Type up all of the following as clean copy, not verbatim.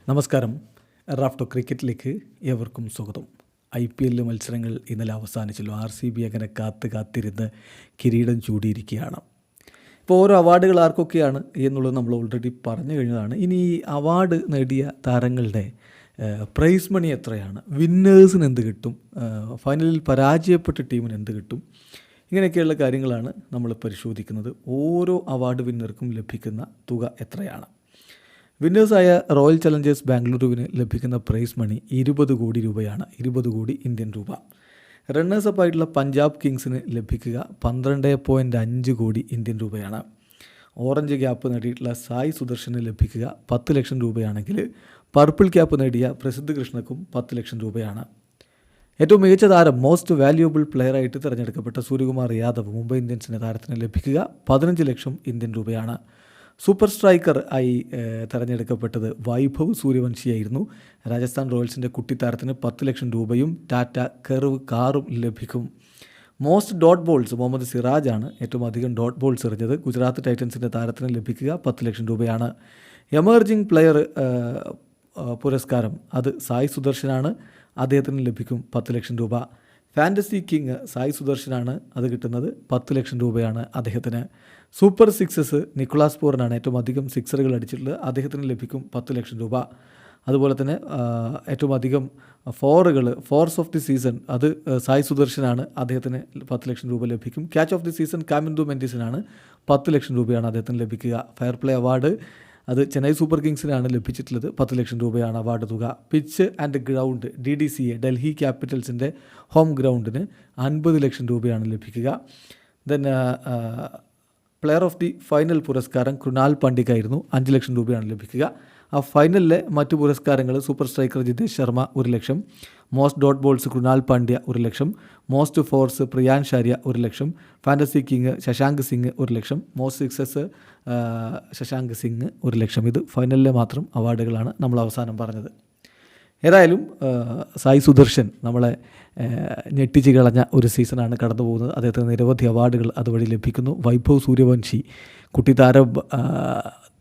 നമസ്കാരം. റാഫ്റ്റോ ക്രിക്കറ്റിലേക്ക് ഏവർക്കും സ്വാഗതം. IPL മത്സരങ്ങൾ ഇന്നലെ അവസാനിച്ചല്ലോ. RCB അങ്ങനെ കാത്തിരുന്ന് കിരീടം ചൂടിയിരിക്കുകയാണ്. ഇപ്പോൾ ഓരോ അവാർഡുകൾ ആർക്കൊക്കെയാണ് എന്നുള്ളത് നമ്മൾ ഓൾറെഡി പറഞ്ഞു കഴിഞ്ഞതാണ്. ഇനി ഈ അവാർഡ് നേടിയ താരങ്ങളുടെ പ്രൈസ് മണി എത്രയാണ്, വിന്നേഴ്സിന് എന്ത് കിട്ടും, ഫൈനലിൽ പരാജയപ്പെട്ട ടീമിന് എന്ത് കിട്ടും, ഇങ്ങനെയൊക്കെയുള്ള കാര്യങ്ങളാണ് നമ്മൾ പരിശോധിക്കുന്നത്. ഓരോ അവാർഡ് വിന്നർക്കും ലഭിക്കുന്ന തുക എത്രയാണ്? വിന്നേഴ്സായ റോയൽ ചലഞ്ചേഴ്സ് ബാംഗ്ലൂരുവിന് ലഭിക്കുന്ന പ്രൈസ് മണി 20 കോടി രൂപയാണ്. 20 കോടി ഇന്ത്യൻ രൂപ. റണ്ണേഴ്സപ്പ് ആയിട്ടുള്ള പഞ്ചാബ് കിങ്സിന് ലഭിക്കുക 12.5 കോടി ഇന്ത്യൻ രൂപയാണ്. ഓറഞ്ച് ക്യാപ്പ് നേടിയിട്ടുള്ള സായി സുദർശന് ലഭിക്കുക 10 ലക്ഷം രൂപയാണെങ്കിൽ പർപ്പിൾ ക്യാപ്പ് നേടിയ പ്രസിദ്ധ് കൃഷ്ണക്കും 10 ലക്ഷം രൂപയാണ്. ഏറ്റവും മികച്ച താരം, മോസ്റ്റ് വാല്യുബിൾ പ്ലെയറായിട്ട് തിരഞ്ഞെടുക്കപ്പെട്ട സൂര്യകുമാർ യാദവ് മുംബൈ ഇന്ത്യൻസിൻ്റെ താരത്തിന് ലഭിക്കുക 15 ലക്ഷം ഇന്ത്യൻ രൂപയാണ്. സൂപ്പർ സ്ട്രൈക്കർ ആയി തിരഞ്ഞെടുക്കപ്പെട്ടത് വൈഭവ് സൂര്യവംശിയായിരുന്നു. രാജസ്ഥാൻ റോയൽസിൻ്റെ കുട്ടിത്താരത്തിന് 10 ലക്ഷം രൂപയും ടാറ്റ കെർവ് കാറും ലഭിക്കും. മോസ്റ്റ് ഡോട്ട് ബോൾസ് മുഹമ്മദ് സിറാജാണ് ഏറ്റവും അധികം ഡോട്ട് ബോൾസ് എറിഞ്ഞത്. ഗുജറാത്ത് ടൈറ്റൻസിൻ്റെ താരത്തിന് ലഭിക്കുക 10 ലക്ഷം രൂപയാണ്. എമർജിംഗ് പ്ലെയർ പുരസ്കാരം അത് സായി സുദർശനാണ്, അദ്ദേഹത്തിന് ലഭിക്കും 10 ലക്ഷം രൂപ. ഫാൻറ്റസി കിങ് സായി സുദർശനാണ്, അത് കിട്ടുന്നത് 10 ലക്ഷം രൂപയാണ് അദ്ദേഹത്തിന്. സൂപ്പർ സിക്സസ് നിക്കോളാസ് പൂറിനാണ് ഏറ്റവും അധികം സിക്സറുകൾ അടിച്ചിട്ടുള്ളത്, അദ്ദേഹത്തിന് ലഭിക്കും 10 ലക്ഷം രൂപ. അതുപോലെ തന്നെ ഏറ്റവും അധികം ഫോർസ് ഓഫ് ദി സീസൺ അത് സായി സുദർശനാണ്, അദ്ദേഹത്തിന് 10 ലക്ഷം രൂപ ലഭിക്കും. Catch of the season Kamindu മെൻഡിസിനാണ്, 10 ലക്ഷം രൂപയാണ് അദ്ദേഹത്തിന് ലഭിക്കുക. ഫെയർ പ്ലേ അവാർഡ് അത് ചെന്നൈ സൂപ്പർ കിങ്സിനാണ് ലഭിച്ചിട്ടുള്ളത്, 10 ലക്ഷം രൂപയാണ് അവാർഡ് തുക. Pitch and ground DDCA Delhi ക്യാപിറ്റൽസിൻ്റെ ഹോം ഗ്രൗണ്ടിന് 50 ലക്ഷം രൂപയാണ് ലഭിക്കുക. Then player of the final പുരസ്കാരം കൃണാൽ പാണ്ഡ്യക്കായിരുന്നു, 5 ലക്ഷം രൂപയാണ് ലഭിക്കുക. ആ ഫൈനലിലെ മറ്റു പുരസ്കാരങ്ങൾ super striker Jitesh Sharma 1 lakh, most dot balls Krunal Pandya 1 lakh, most fours Priyansh Arya 1 lakh, fantasy king Shashank Singh 1 lakh, most sixes Shashank Singh 1 lakh. ഇത് ഫൈനലിലെ മാത്രം അവാർഡുകളാണ് നമ്മൾ അവസാനം പറഞ്ഞത്. ഏതായാലും സായി സുദർശൻ നമ്മളെ ഞെട്ടിച്ച് കളഞ്ഞ ഒരു സീസണാണ് കടന്നു പോകുന്നത്. അദ്ദേഹത്തിന് നിരവധി അവാർഡുകൾ അതുവഴി ലഭിക്കുന്നു. വൈഭവ് സൂര്യവംശി കുട്ടിത്താരം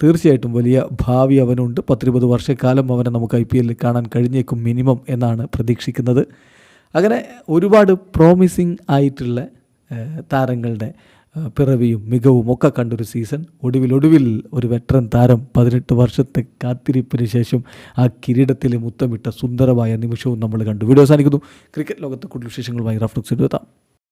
തീർച്ചയായിട്ടും വലിയ ഭാവി അവനുണ്ട്. 10-20 വർഷക്കാലം അവനെ നമുക്ക് IPL കാണാൻ കഴിഞ്ഞേക്കും മിനിമം എന്നാണ് പ്രതീക്ഷിക്കുന്നത്. അങ്ങനെ ഒരുപാട് പ്രോമിസിങ് ആയിട്ടുള്ള താരങ്ങളുടെ പിറവിയും മികവും ഒക്കെ കണ്ടൊരു സീസൺ. ഒടുവിൽ ഒരു വെറ്ററൻ താരം 18 വർഷത്തെ കാത്തിരിപ്പിന് ശേഷം ആ കിരീടത്തിൽ മുത്തമിട്ട സുന്ദരമായ നിമിഷവും നമ്മൾ കണ്ടു. വീഡിയോ അവസാനിക്കുന്നു. ക്രിക്കറ്റ് ലോകത്തെ കൂടുതൽ വിശേഷങ്ങളുമായി റഫ്ലക്സ് എത്താം.